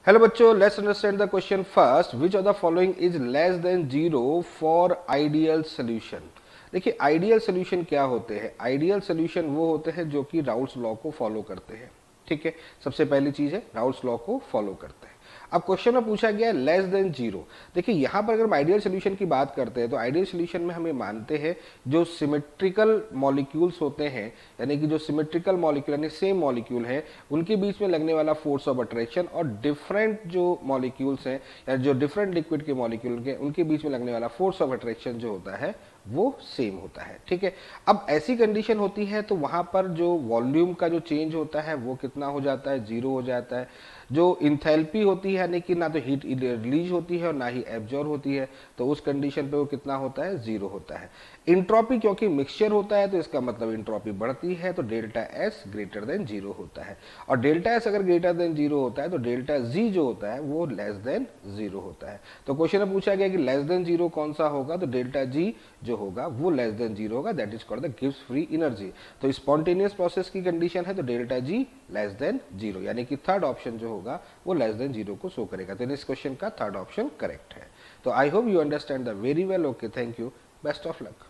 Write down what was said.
Hello बच्चों, let's understand the question first. Which of the following is less than zero for ideal solution. देखिए, ideal solution क्या होते हैं? Ideal solution वो होते हैं जो कि राउल्स लॉ को फॉलो करते हैं. ठीक है, सबसे पहली चीज है राउल्स लॉ को फॉलो करते हैं. अब क्वेश्चन में पूछा गया है लेस देन जीरो. देखिए, यहां पर अगर हम आइडियल सोल्यूशन की बात करते हैं तो आइडियल सोल्यूशन में हमें मानते हैं जो सिमेट्रिकल मॉलिक्यूल्स होते हैं, यानी कि जो सिमेट्रिकल मॉलिक्यूल यानी सेम मॉलिक्यूल है, उनके बीच में लगने वाला फोर्स ऑफ अट्रैक्शन और डिफरेंट जो मॉलिक्यूल्स हैं या जो डिफरेंट लिक्विड के मॉलिक्यूल के उनके बीच में लगने वाला फोर्स ऑफ अट्रैक्शन जो होता है वो सेम होता है. ठीक है, अब ऐसी कंडीशन होती है तो वहां पर जो वॉल्यूम का जो चेंज होता है वो कितना हो जाता है? जीरो हो जाता है. जो इंथैल्पी होती है यानी कि ना तो हीट रिलीज होती है और ना ही एब्जॉर्ब होती है, तो उस कंडीशन पे वो कितना होता है? जीरो होता है. इंट्रोपी क्योंकि मिक्सचर होता है तो इसका मतलब इंट्रोपी बढ़ती है, तो delta S greater than zero होता है. और डेल्टा एस अगर ग्रेटर देन जीरो होता है तो डेल्टा जी जो होता है वो लेस देन जीरो होता है. तो क्वेश्चन में पूछा गया कि लेस देन जीरो कौन सा होगा, तो डेल्टा जी जो होगा वो लेस देन जीरो होगा. That is called the gives free energy. तो स्पॉन्टेनियस प्रोसेस की कंडीशन है तो delta G less than zero, यानी कि थर्ड ऑप्शन जो होगा वो लेस देन जीरो को शो करेगा. तो इस क्वेश्चन का थर्ड ऑप्शन करेक्ट है. तो I hope you understand the very well. Okay, thank you, best of luck.